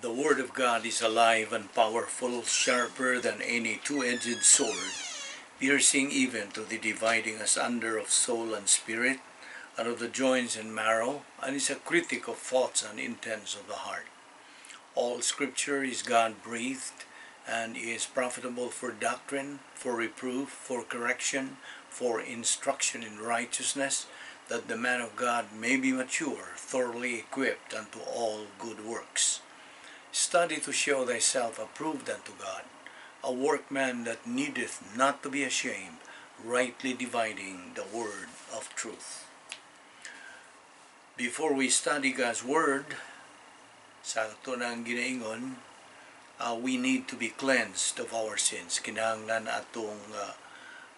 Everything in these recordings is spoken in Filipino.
The Word of God is alive and powerful, sharper than any two-edged sword, piercing even to the dividing asunder of soul and spirit, and of the joints and marrow, and is a critic of thoughts and intents of the heart. All Scripture is God-breathed, and is profitable for doctrine, for reproof, for correction, for instruction in righteousness, that the man of God may be mature, thoroughly equipped unto all good works. Study to show thyself approved unto God, a workman that needeth not to be ashamed, rightly dividing the word of truth. Before we study God's word, sa ito ng ginaingon, we need to be cleansed of our sins. Kinahanglan atong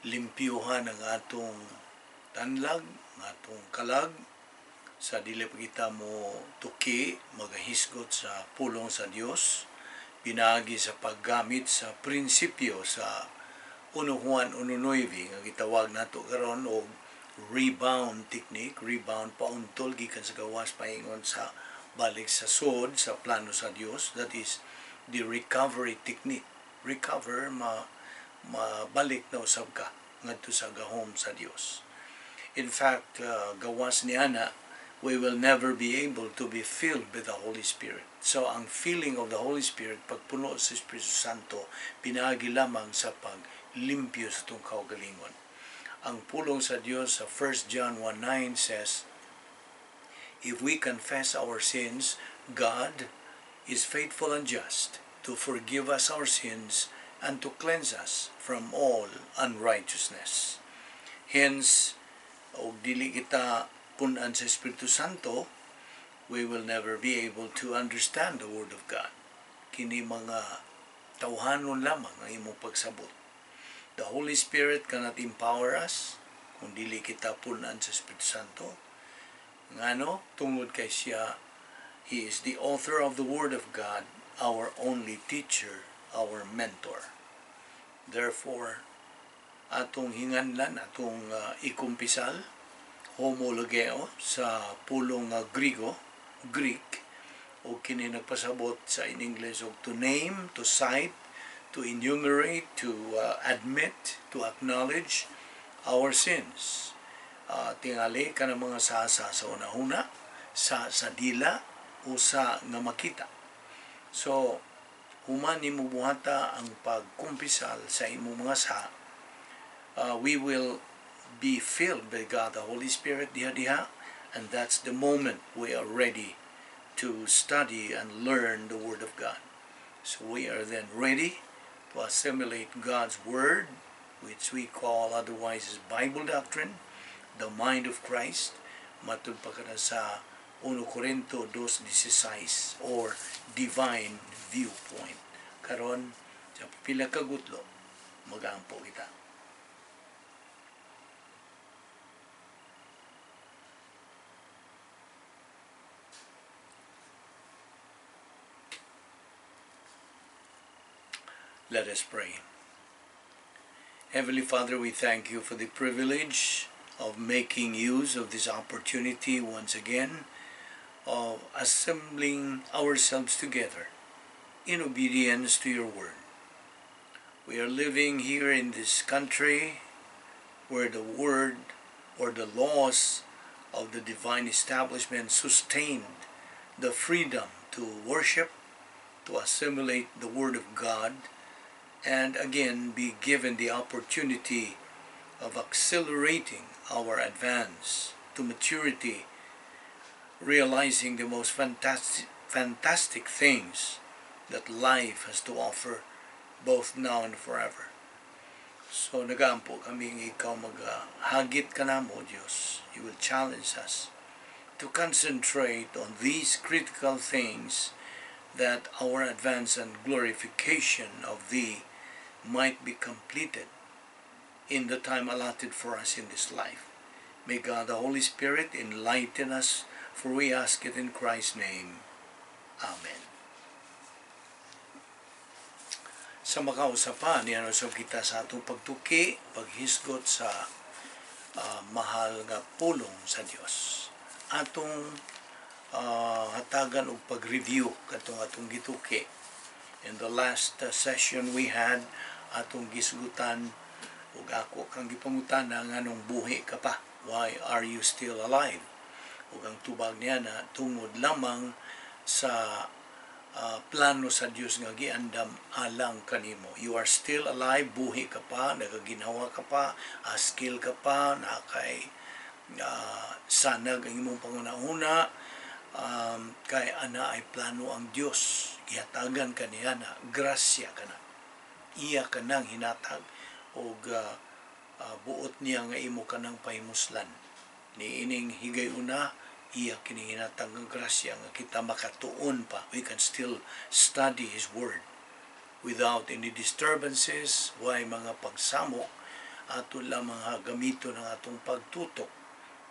limpyuhan ang atong tanlag, ang atong kalag, sa dili pa kita mo tuki, magahisgot sa pulong sa Dios, pinagi sa paggamit sa prinsipyo sa 1 Juan 1:9 nga gitawag nato karon og rebound technique, rebound pauntol gikan sa gawas paingon sa balik sa sod sa plano sa Dios. That is the recovery technique. Recover, mabalik na usab ka ngadto sa gahom sa Dios. In fact, gawas ni ana, we will never be able to be filled with the Holy Spirit. So, ang filling of the Holy Spirit, pagpuno sa Espiritu Santo, pinagi lamang sa paglimpyo sa itong kaugalingon. Ang pulong sa Diyos sa 1 John 1:9 says, if we confess our sins, God is faithful and just to forgive us our sins and to cleanse us from all unrighteousness. Hence, og dili kita punan sa Espiritu Santo, we will never be able to understand the Word of God. Kini mga tawhanon lamang ang imong pagsabot. The Holy Spirit cannot empower us kung dili kita punan sa Espiritu Santo. Ngano, tungod kay siya, He is the author of the Word of God, our only teacher, our mentor. Therefore, atong hinganlan, atong ikumpisal, homologeo sa pulong Greek, o kini nagpasabot sa in English og to name, to cite, to enumerate, to admit, to acknowledge our sins. Tingali ka ng mga sa una-una, sa dila, o sa nga makita. So, human nimo buhata ang pagkumpisal sa imong mga we will be filled by God, the Holy Spirit, diha, and that's the moment we are ready to study and learn the Word of God. So we are then ready to assimilate God's Word, which we call otherwise as Bible doctrine, the mind of Christ, matud pa ka na sa 1 Corinto 2:16, or divine viewpoint. Karon, sa pila ka gutlo, mag-aampo kita. Let us pray. Heavenly Father, we thank you for the privilege of making use of this opportunity once again of assembling ourselves together in obedience to your word. We are living here in this country where the word or the laws of the divine establishment sustained the freedom to worship, to assimilate the word of God, and again be given the opportunity of accelerating our advance to maturity, realizing the most fantastic things that life has to offer, both now and forever. So nagaampo kami ikaw maghagit ka na mo, Diyos. You will challenge us to concentrate on these critical things, that our advance and glorification of Thee might be completed in the time allotted for us in this life. May God the Holy Spirit enlighten us, for we ask it in Christ's name. Amen. Sa makausapan, niyanusog kita sa atong pagtuki, paghisgot sa mahal nga pulong sa Dios. Atong hatagan og pag-review katong atong gituki. In the last session we had, atong gisgutan ug ako kang gipangutana nganong buhi ka pa. Why are you still alive? Ug ang tubag niya na tungod lamang sa plano sa Dios nga giandam alang kanimo. You are still alive, buhi ka pa, nagaginawa ka pa, skill ka pa, nakay sanag ang imong pangunahuna, kay ana ay plano ang Dios. Gihatagan ka niya na grasya ka na. Iya ka nang hinatag o buot niya nga imo ka nang pahimuslan. Niining higayuna, iya kining hinatag ng grasya nga kita makatuon pa. We can still study His Word without any disturbances. Why mga pagsamok ato lang mga gamito ng atong pagtutok,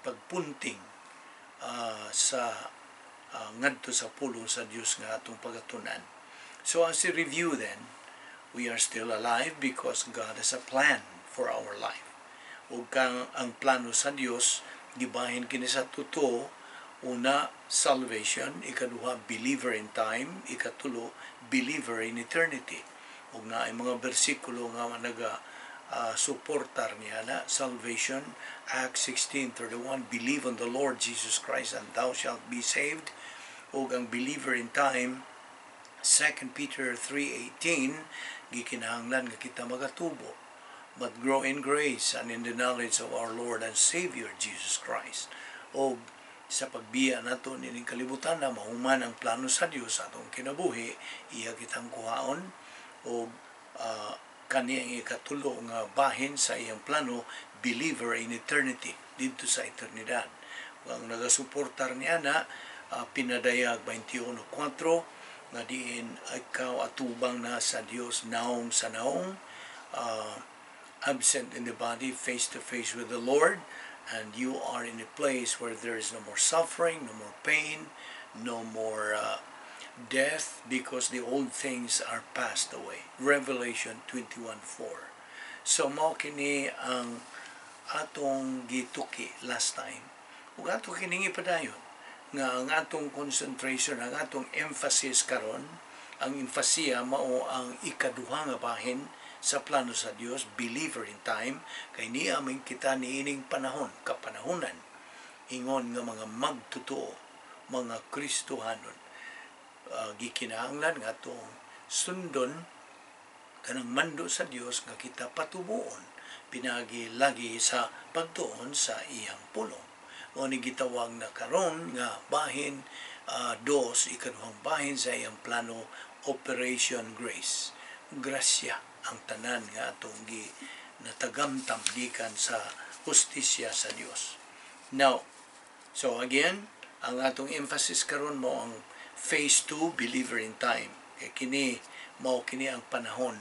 pagpunting sa ngadto sa pulong sa Dios nga atong pagatunan. So as a review then, we are still alive because God has a plan for our life. Ug kang ang plano sa Dios gibahin kini sa totoo, una, salvation; ikaduha, believer in time; ikatulo, believer in eternity. Ug naay mga bersikulo nga suportar niya na salvation. Acts 16:31, believe on the Lord Jesus Christ and thou shalt be saved. Ug ang believer in time, 2 Peter 3:18, gikinahanglan nga kita magatubo, but grow in grace and in the knowledge of our Lord and Savior Jesus Christ. O sa pagbiya nato nining kalibutan na mahuman ang plano sa Dios atong kinabuhi, iya kitang kuhaon o kani ang ikatulo nga bahin sa iyang plano, believer in eternity, dito sa eternidad. Ang nagasuportar niya na pinadayag 21:4 nga diin ikaw atubang na sa Dios naong sa naong, absent in the body, face to face with the Lord, and you are in a place where there is no more suffering, no more pain, no more death, because the old things are passed away. Revelation 21:4. So mao kini ang atong gituki last time. Ug ato kining ipadayon nga ang atong concentration, ang atong emphasis karon, ang emphasia mao ang ikaduha nga bahin sa plano sa Dios, believer in time. Kay niya man kita niining panahon, kapanahunan, ingon nga mga magtotoo, mga Kristohanon, gikinahanglan nga atong sundon kanang mando sa Dios nga kita patubuon pinagi lagi sa pagtuon sa iyang pulong. O ni gitawag na karon nga bahin dos, ikaduhang bahin sa iyang plano, Operation Grace. Grasya ang tanan nga atong natagamtam gikan sa hustisya sa Dios. Now, so again, ang atong emphasis karon mo ang phase 2, believer in time. Kini mao kini ang panahon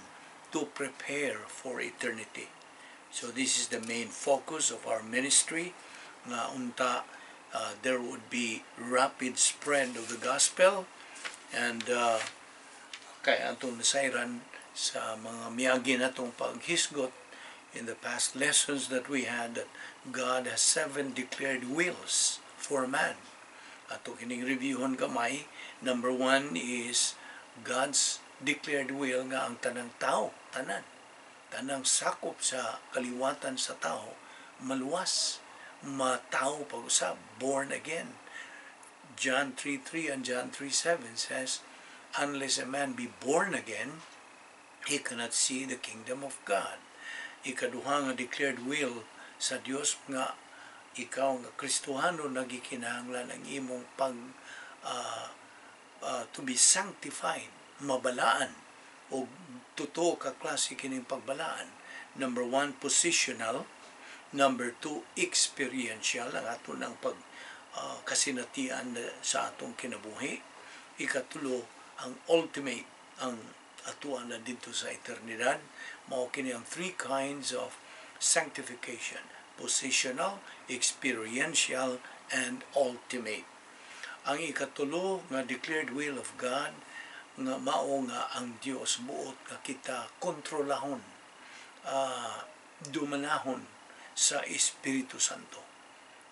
to prepare for eternity. So this is the main focus of our ministry, nga unta there would be rapid spread of the gospel, and kay atong nasayran sa mga miyagi natong paghisgot in the past lessons that we had, that God has 7 declared wills for man. Ato kining reviewon gamay. Number 1 is God's declared will nga ang tanang tao, tanang sakop sa kaliwatan sa tao, maluwas, matao pag-usab, born again. John 3:3 and John 3:7 says, unless a man be born again, he cannot see the kingdom of God. Ikaduha nga declared will sa Dios nga ikaw nga Kristohano nagikinahanglan ang imong to be sanctified, mabalaan, o totoo ka klase kining pagbalaan. Number 1, positional. Number 2, experiential, ang ato ng kasinatian sa atong kinabuhi. Ikatulo, ang ultimate, ang atuan na dito sa eternidad. Mao kini ang 3 kinds of sanctification: positional, experiential, and ultimate. Ang ikatulo nga declared will of God nga mao nga ang Dios buot nga kita kontrolahon, dumanahon sa Espiritu Santo,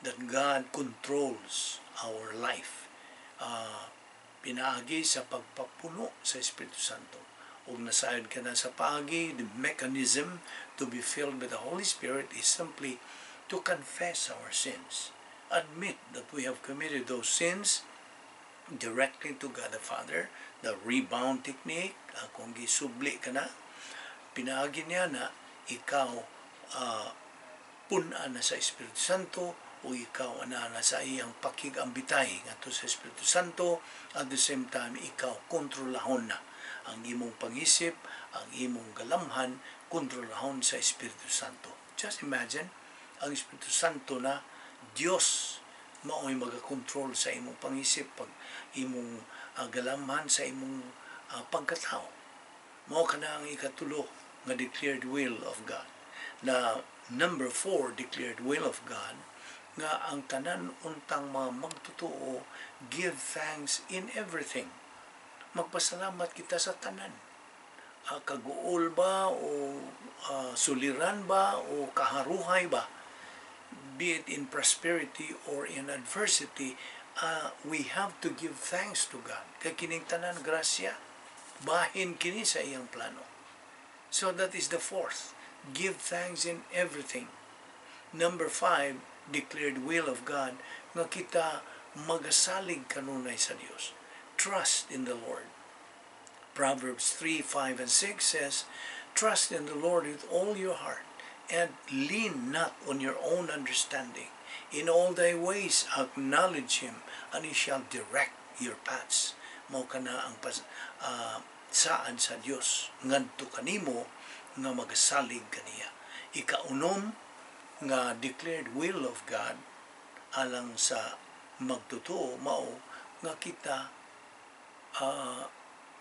that God controls our life. pinaagi sa pagpapuno sa Espiritu Santo. Kung nasayod ka na sa paagi, the mechanism to be filled with the Holy Spirit is simply to confess our sins. Admit that we have committed those sins directly to God the Father. The rebound technique, kung gisubli ka na, pinaagi niya na ikaw punan na sa Espiritu Santo o ikaw na sa iyang pakigambitay ngadto sa Espiritu Santo. At the same time, ikaw kontrolahon na ang imong pangisip, ang imong galamhan, kontrolahon sa Espiritu Santo. Just imagine, ang Espiritu Santo na Diyos mao'y magakontrol sa imong pangisip, pag imong galamhan sa imong pagkatao. Mao kana ang ikatulo nga declared will of God. Na number 4, declared will of God, nga ang tanan untang mga magtotoo, give thanks in everything. Magpasalamat kita sa tanan. Kaguol ba o suliran ba o kaharuhay ba, be it in prosperity or in adversity, we have to give thanks to God. Kay kining tanan grasya, bahin kini sa iyang plano. So that is the 4th. Give thanks in everything. Number 5, declared will of God, nga kita magasalig kanunay sa Dios. Trust in the Lord. Proverbs 3, 5, and 6 says, trust in the Lord with all your heart, and lean not on your own understanding. In all thy ways acknowledge Him, and He shall direct your paths. Mao kana ang saan sa Dios ngadto kanimo nga magasalig kaniya. Ikaunom nga declared will of God alang sa magtotoo mao nga kita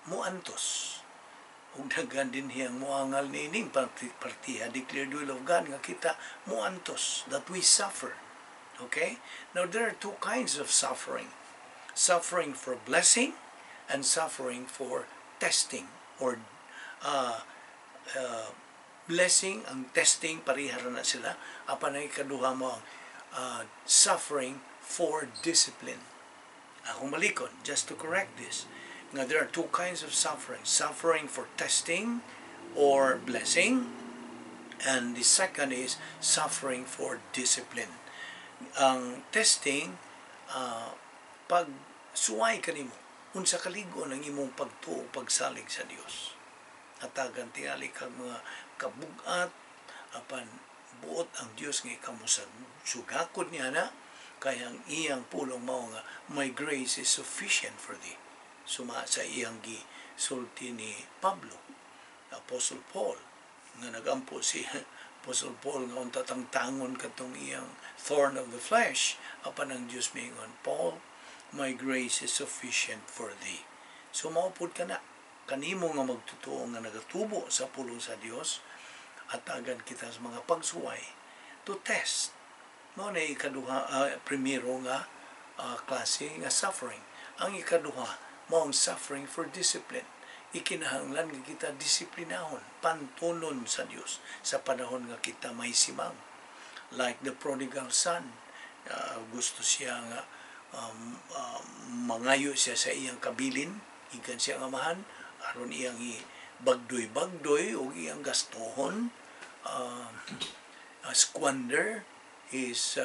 muantos. Ug daghan din hiyang moangal niining partiha declared will of God nga kita muantos, that we suffer. Okay? Now there are two kinds of suffering. Suffering for blessing and suffering for testing or blessing. Ang testing parihara na sila. Apan ang ikaduha mo ang suffering for discipline. Akong malikon, just to correct this. Nga there are two kinds of suffering. Suffering for testing or blessing, and the second is suffering for discipline. Ang testing, pag suway kanimo, unsa kaligo ng imong pagtuo, pagsalig sa Dios. Hatagan tingali kag mga kabugat, apan buot ang Dios nga ikaw sugakod niya na, kaya ang iyang pulong mao nga, my grace is sufficient for thee. Suma sa iyang gisulti ni Pablo, Apostle Paul, nga nagampo si Apostle Paul nga unta tangtangon katong iyang thorn of the flesh, apan ang Dios mingon, Paul, my grace is sufficient for thee. So maupod ka na, kanimo nga magtotoo nga nagatubo sa pulong sa Dios, at agan kita sa mga pagsuway to test. Mao na ikaduha, primero nga klase nga suffering. Ang ikaduha, mao ang suffering for discipline. Ikinahanglan nga kita disiplinahon, pantunon sa Dios sa panahon nga kita may simang. Like the prodigal son, gusto siya nga mangayo siya sa iyang kabilin, ikan siya nga amahan, aron iyang bagdoy-bagdoy o iyang gastohon, squander his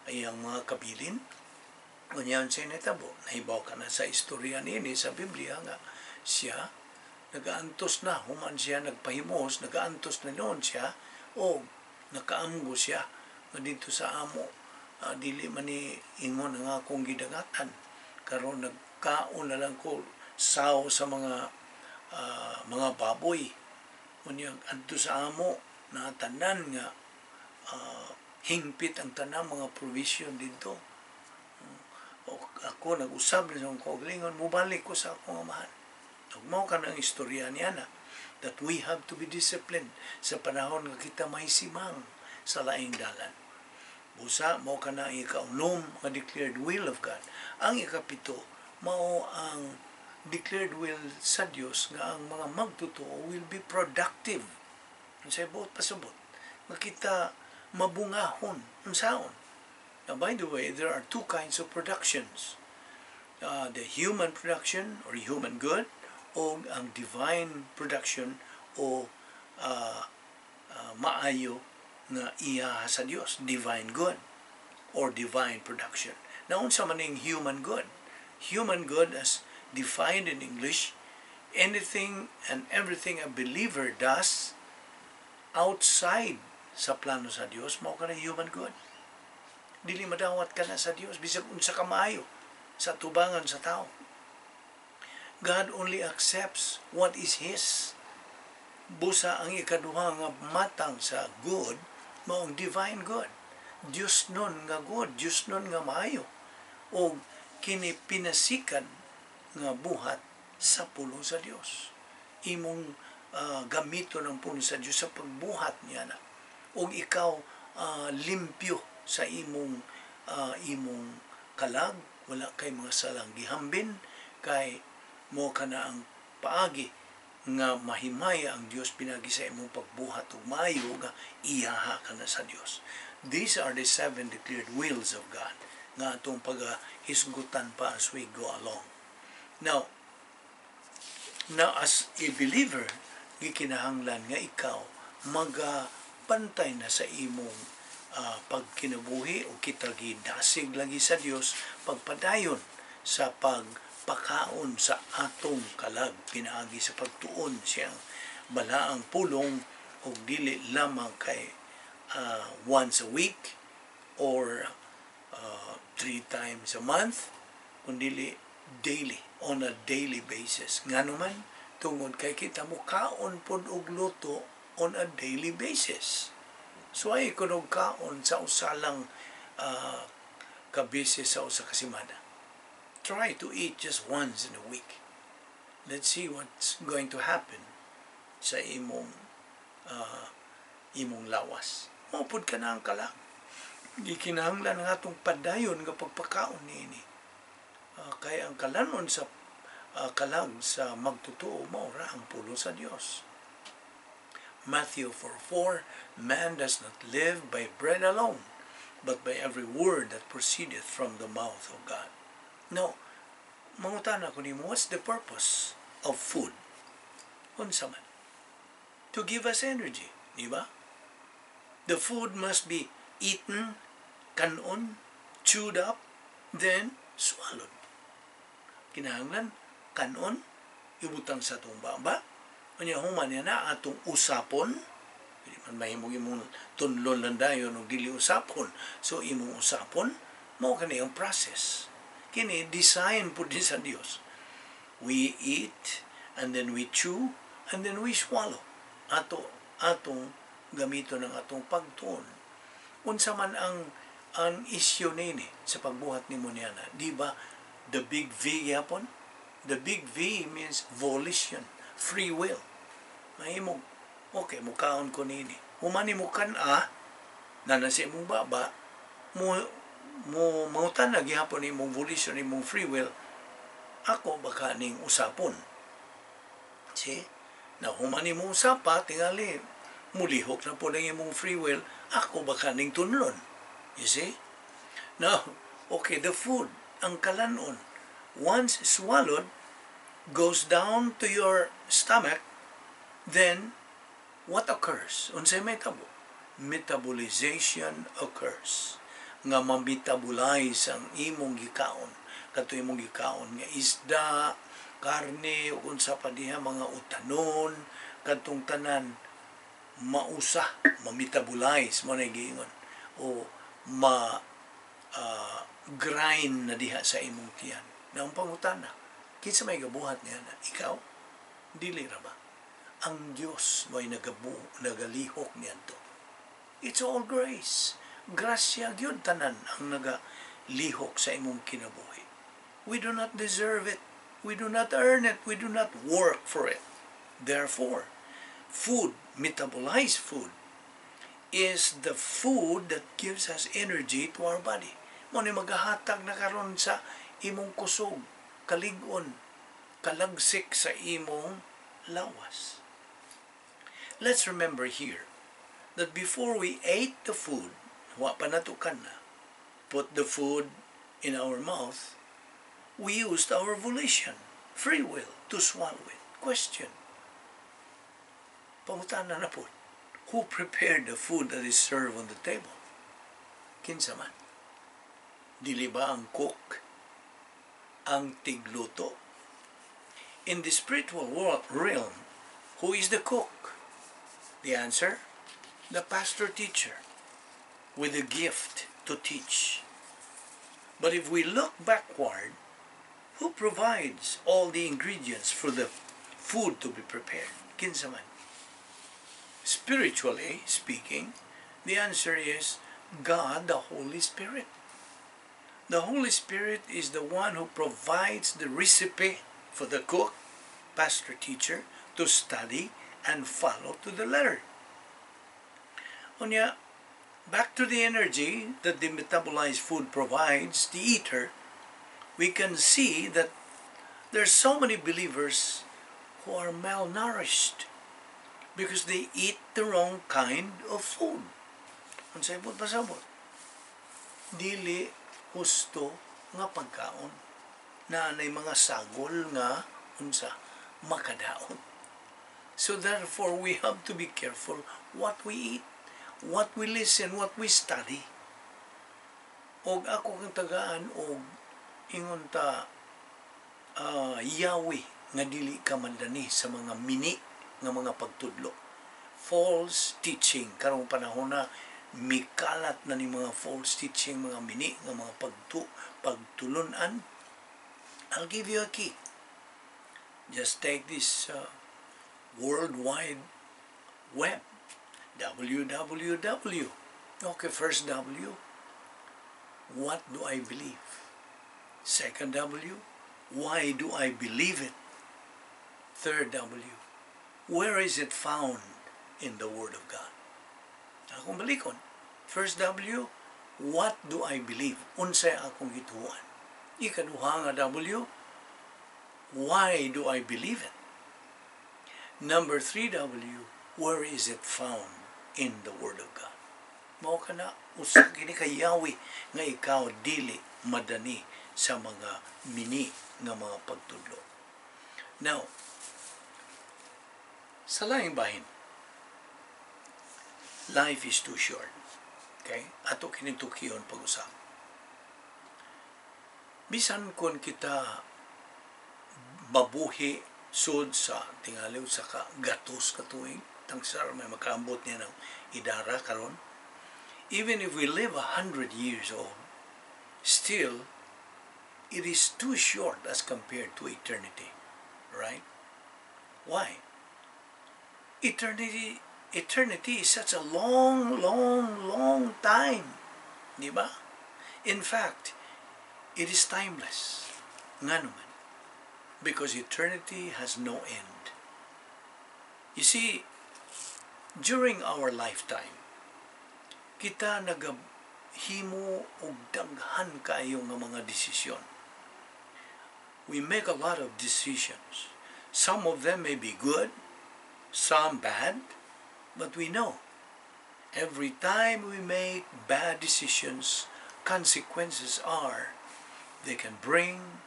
iyang mga kabilin. Kunyan siya natabo, nahibaw ka na sa istorya niya sa Biblia nga siya nagaantos na, human siya nagpahimos, nagaantos na noon siya o nakaamgo siya nga dito sa amo, dili man ni ingon nga akong gidangatan, karon nagkaon na lang ko saw sa mga baboy. Kunya adto sa amo na tanan nga hingpit ang tanan mga provision dito. O ako nag-usab na sa kaugalingon, mubalik ko sa akong amahan. Mao ka ng istorya niya na that we have to be disciplined sa panahon nga kita may simang sa laing dalan. Busa, mao ka na ang ikaunom nga declared will of God. Ang ikapito, mao ang declared will sa Dios nga ang mga magtotoo will be productive. Unsay buot pasabot nga kita mabungahon unsaon. Now, by the way, there are two kinds of productions. the human production or human good o ang divine production o maayo nga iya sa Dios, divine good or divine production. Now, unsa man ning human good? Human good as defined in English, anything and everything a believer does outside sa plano sa Dios, mao kana human good. Dili madawat ka na sa Dios bisag unsa ka maayo sa tubangan sa tao. God only accepts what is His. Busa ang ikaduha nga matang sa good, maong divine good. Diyos nun nga good, Diyos nun nga maayo. O kini pinasikan nga buhat sa pulong sa Diyos. Imong gamito ng pulong sa Diyos sa pagbuhat niya na. O ikaw limpyo sa imong kalag, wala kay mga salang gihambin, kay mo kana ang paagi nga mahimaya ang Dios pinagi sa imong pagbuhat ug maayo nga iyaha ka na sa Dios. These are the 7 declared wills of God nga atong pag-hisgutan pa as we go along. Now as a believer, gikinahanglan nga ikaw magapantay na sa imong pagkinabuhi o kita gidasig lagi sa Dios pagpadayon sa pagpakaon sa atong kalag pinaagi sa pagtuon siyang balaang pulong o dili lamang kay once a week or 3 times a month, kundi daily, on a daily basis. Nga naman, tungod kay kita mo kaon pod og luto on a daily basis. So ay kunog kaon sa usalang kabeses sa usa ka semana. Try to eat just once in a week. Let's see what's going to happen sa imong lawas. Maupod ka na ang kalang. Gikinahanglan nga itong padayon nga pagpakaon niini. Kaya ang kalanon sa kalang sa magtotoo maura ang pulo sa Dios. Matthew 4:4, man does not live by bread alone, but by every word that proceedeth from the mouth of God. Now, mangutana ko nimo, what's the purpose of food? Unsa man? To give us energy, di ba? The food must be eaten, kanon, chewed up, then swallowed. Kinahanglan, kanon, ibutang sa itong baba, kanya human yan na atong usapon, hindi man mahimong imong tunlon lang dayon o dili usapon. So imong usapon, mao kani ang process. Kini design po din sa Dios. We eat, and then we chew, and then we swallow. Atong gamito ng atong pagtuon. Unsa man ang isyu nini sa pagbuhat nimo niya na, di ba? The big V yapon? The big V means volition, free will. Mahimog, okay, mukaon ko nini. Humani mo kana, na nasa imong baba, mautan na gihapon imong volition, imong free will, ako baka ning usapon. See? Na humani mo usapa, tingali, mulihok na po ng imong free will, ako baka ning tunlon. You see? Now, okay, the food, ang kalanon, once swallowed, goes down to your stomach, then what occurs? Unsay metabo? Metabolization occurs. Nga ma-metabolize ang imong gikaon. Kato imong gikaon nga isda, karne, unsa pa diha mga utanon, katong tanan mausa, ma-metabolize mo na giingon o grind na diha sa imong tiyan. Na ang pangutana, kinsa may gabuhat niya na ikaw? Dili ra ba? Ang Dios may nagalihok niyanto. It's all grace. Grasya gyud tanan ang nagalihok sa imong kinabuhi. We do not deserve it. We do not earn it. We do not work for it. Therefore, food, metabolized food, is the food that gives us energy to our body. Mo ni magahatag na karon sa imong kusog, kalig-on, kalagsik sa imong lawas. Let's remember here that before we ate the food, wa pa natukan na, put the food in our mouth, we used our volition, free will, to swallow it. Question. Pangutana na po. Who prepared the food that is served on the table? Kinsa man? Dili ba ang cook, ang tigluto? In the spiritual realm, who is the cook? The answer, the pastor teacher with a gift to teach. But if we look backward, who provides all the ingredients for the food to be prepared? Kinsa man? Spiritually speaking, the answer is God, the Holy Spirit. The Holy Spirit is the one who provides the recipe for the cook, pastor, teacher, to study and follow to the letter. Unya, back to the energy that the metabolized food provides the eater, we can see that there's so many believers who are malnourished because they eat the wrong kind of food. Ang sabot pasabot. Dili husto nga pagkaon na anay mga sagol nga unsa makadaon. So therefore we have to be careful what we eat, what we listen, what we study. Og ako kang tagaan og ingon ta yawi nga dili ka mandani sa mga mini nga mga pagtudlo. False teaching karong panahon na mikalat na ni mga false teaching, mga mini nga mga pagtulunan. I'll give you a key. Just take this World Wide Web, www. Okay, first W, what do I believe? Second W, why do I believe it? Third W, where is it found in the Word of God? Akong balikon. First W, what do I believe? Unsay akong gituan. Ikaduha nga W, why do I believe it? Number 3W, where is it found in the Word of God? Mao ka na, usag kini kay Yahweh nga ikaw dili madani sa mga mini nga mga pagtudlo. Now, sa laing bahin, life is too short. Okay? Ato kinintukiyon pag-usap. Bisan kon kita babuhi sud sa tingali sa gatos katuig, tangsar may makaambot niya ng idara karon. Even if we live 100 years old, still it is too short as compared to eternity. Right? Why? Eternity is such a long time. Di ba? In fact, it is timeless. Nga naman. Because eternity has no end. You see, during our lifetime, kita nagahimo og daghan kayo nga mga desisyon. We make a lot of decisions. Some of them may be good, some bad, but we know every time we make bad decisions, consequences are they can bring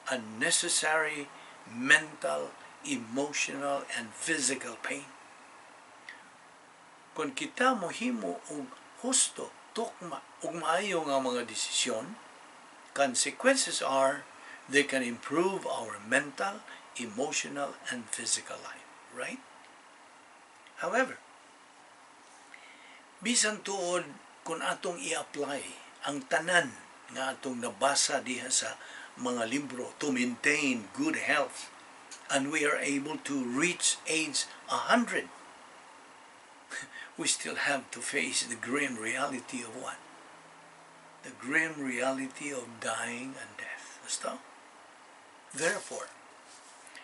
unnecessary mental, emotional, and physical pain. Kung kita mohimo og husto, tukma, ug maayo nga mga desisyon, consequences are they can improve our mental, emotional, and physical life. Right? However, bisan tuod kung atong i-apply ang tanan nga atong nabasa diha sa mga libro to maintain good health, and we are able to reach age 100, we still have to face the grim reality of what? The grim reality of dying and death. Basta? Therefore,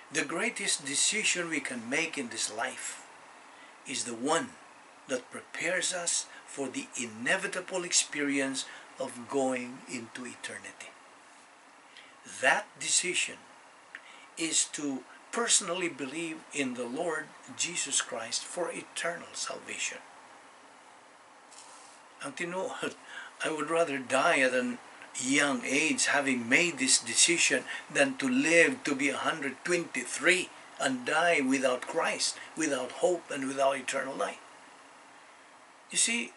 the greatest decision we can make in this life is the one that prepares us for the inevitable experience of going into eternity. That decision is to personally believe in the Lord Jesus Christ for eternal salvation. Ang tinuod, I would rather die than young age, having made this decision, than to live to be 123 and die without Christ, without hope, and without eternal life. You see,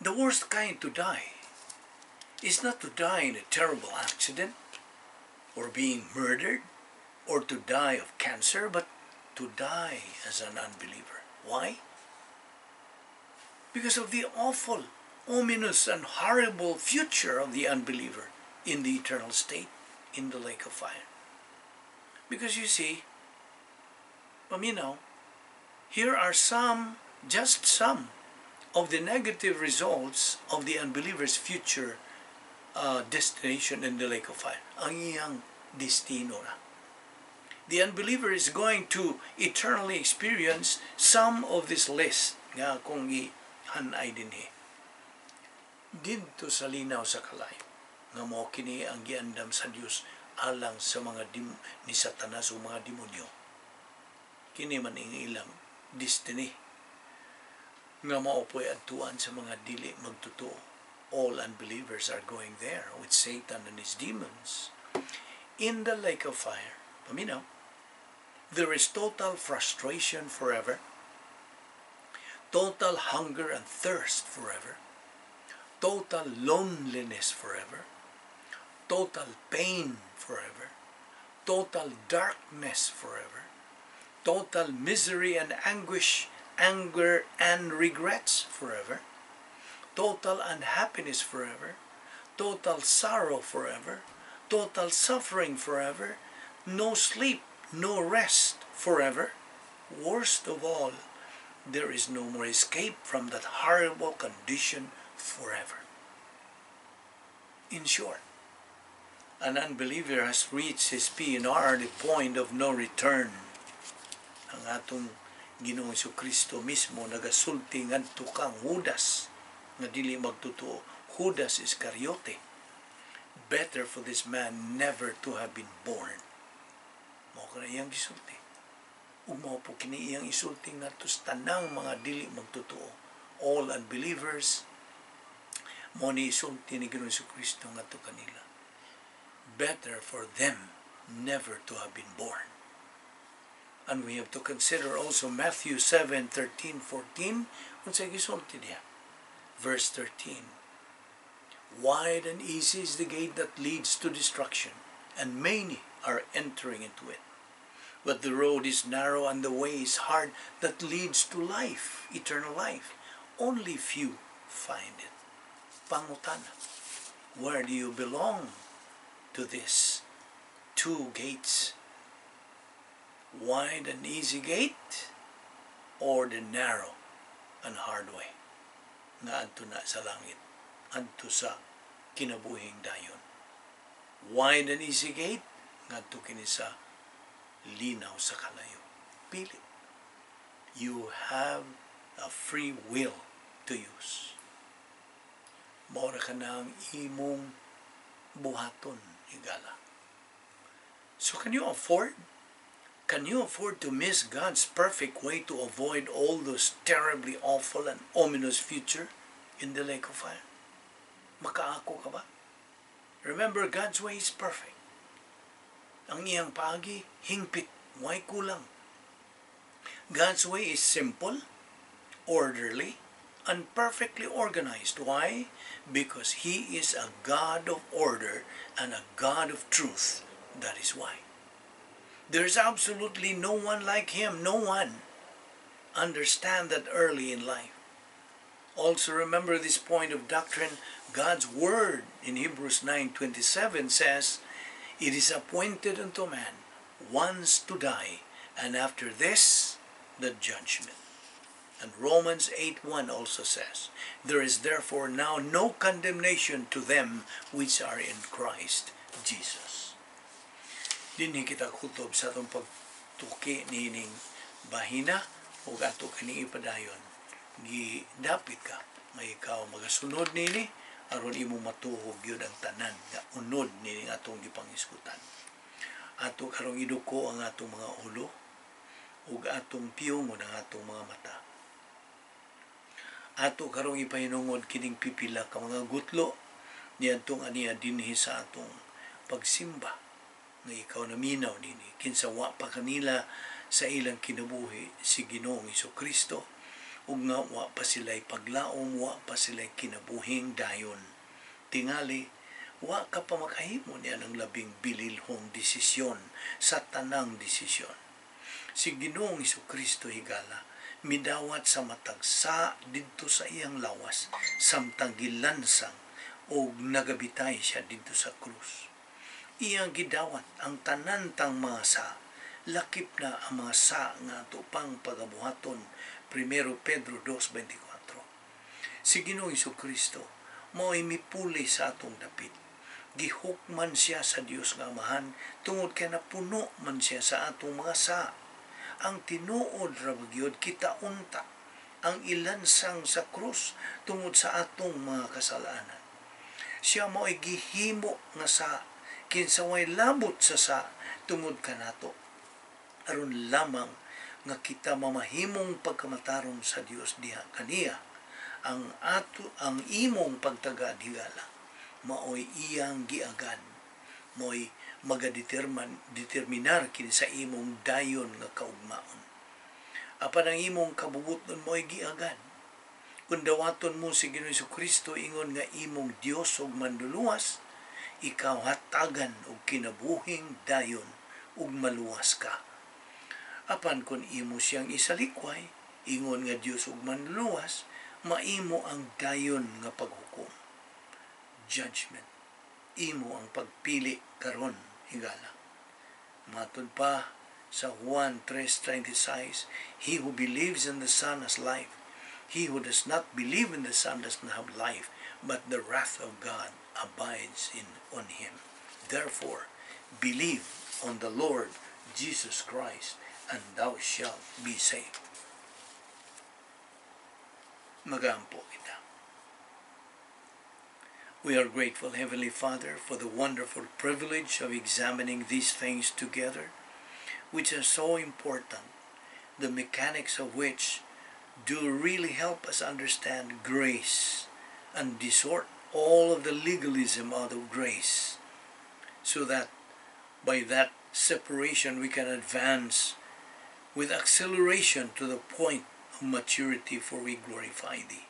the worst kind to die is not to die in a terrible accident, or being murdered, or to die of cancer, but to die as an unbeliever. Why? Because of the awful, ominous, and horrible future of the unbeliever in the eternal state, in the lake of fire. Because you see, paminaw, here are some, just some, of the negative results of the unbeliever's future destination in the lake of fire. Ang iyang destino na. The unbeliever is going to eternally experience some of this list nga kung ihanay dinhi. Didto sa linaw sa kalay nga mao kini ang giandam sa Dios alang sa mga ni Satanas o mga demonyo. Kini man ang ilang destiny nga maopoy adtuan sa mga dili magtotoo. All unbelievers are going there with Satan and his demons. In the lake of fire, paminaw, there is total frustration forever, total hunger and thirst forever, total loneliness forever, total pain forever, total darkness forever, total misery and anguish, anger and regrets forever, total unhappiness forever, total sorrow forever, total suffering forever, no sleep, no rest forever. Worst of all, there is no more escape from that horrible condition forever. In short, an unbeliever has reached his PNR, the point of no return. Ang atong Ginoong Kristo mismo nagasulti ngadto kang Judas nga dili magtotoo, Judas Iscariote. Better for this man never to have been born. Mao kana iyang gisulti. Ug mao po kini iyang isulti ngadto sa tanang mga dili magtotoo, all unbelievers. Mao ni isulti ni Ginoong Kristo ngadto kanila. Better for them never to have been born. And we have to consider also Matthew 7:13-14, unsay gisulti diha. Verse 13, wide and easy is the gate that leads to destruction, and many are entering into it. But the road is narrow and the way is hard that leads to life, eternal life. Only few find it. Pangutana, where do you belong to this two gates? Wide and easy gate, or the narrow and hard way nga adto na sa langit, adto sa kinabuhing dayon? Wide and easy gate, nga adto kini sa linaw sa kalayo. Pili. You have a free will to use. Maura ka na ang imong buhaton, higala. So can you afford to miss God's perfect way to avoid all those terribly awful and ominous future in the lake of fire? Makaako ka ba? Remember, God's way is perfect. Ang iyang paagi, hingpit, way kulang. God's way is simple, orderly, and perfectly organized. Why? Because He is a God of order and a God of truth. That is why. There's absolutely no one like Him. No one. Understand that early in life. Also remember this point of doctrine. God's Word in Hebrews 9:27 says, it is appointed unto man once to die, and after this, the judgment. And Romans 8:1 also says, there is therefore now no condemnation to them which are in Christ Jesus. Dinhi kita kutob sa itong pagtuki nining bahina o ato kani ipadayon. Gidapit ka, may ikaw magasunod nini, aron imo matuhog yun ang tanan nga unod nining atong gipangiskutan. Ato karong iduko ang atong mga ulo ug atong piyongon ang atong mga mata. Ato karong ipahinungod kining pipila ka mga gutlo niadtong aniya dinhi sa atong pagsimba nga ikaw naminaw nini kinsa wa pa kanila sa ilang kinabuhi si Ginoong Kristo ug nga wa pa sila'y paglaom, wa pa sila'y kinabuhing dayon. Tingali, wa ka pa makahimo niya ng labing bililhong desisyon sa tanang desisyon. Si Ginoong Kristo higala, midawat sa matagsa didto sa iyang lawas, samtang gilansang o nagabitay siya didto sa krus. Iyang gidawat ang tanantang mga sa, lakip na ang mga sa nga ato pang pagabuhaton, 1 Pedro 2:24. Si Ginoong Kristo mao'y mipuli sa atong dapit. Gihukman siya sa Dios nga Amahan tungod kay napuno man siya sa atong mga sa. Ang tinuod ra gyud kita unta ang ilansang sa krus tungod sa atong mga kasalanan. Siya mao'y gihimo nga sa kinsa way labot sa tungod kanato. Aron lamang nga kita mamahimong pagkamatarong sa Dios diha kaniya ang imong pagtaga-digala maoy iyang giagan mo'y magadeterminar kini sa imong dayon nga kaugmaon. Apan ang imong kabubuton mo'y giagan kun dawaton mo si Ginoong Kristo ingon nga imong Dios ug manluluwas, ikaw hatagan og kinabuhing dayon ug maluwas ka. Apan kung imo siyang isalikway, ingon nga Dios ug manluluwas, maimo ang dayon nga paghukom. Judgment. Imo ang pagpili karon higala. Matod pa sa Juan 3:36, he who believes in the Son has life. He who does not believe in the Son does not have life, but the wrath of God abides on him. Therefore, believe on the Lord Jesus Christ, and thou shalt be saved. Magampo kita. We are grateful, Heavenly Father, for the wonderful privilege of examining these things together, which are so important, the mechanics of which do really help us understand grace and distort all of the legalism out of grace, so that by that separation we can advance with acceleration to the point of maturity, for we glorify Thee.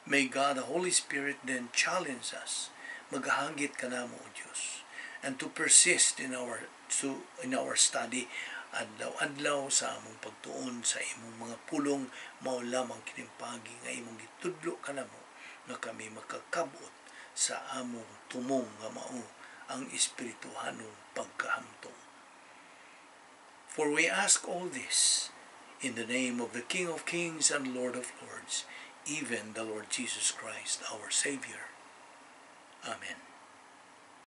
May God, the Holy Spirit, then challenge us, maghahagit ka namo, O Diyos, and to persist in our study, adlaw-adlaw sa among pagtuon sa imong mga pulong, mao lamang kinimpagi nga imong gitudlo ka namo, nga kami makakabot sa among tumong nga mao ang espirituhanong pagkahamtong. For we ask all this in the name of the King of Kings and Lord of Lords, even the Lord Jesus Christ, our Savior. Amen.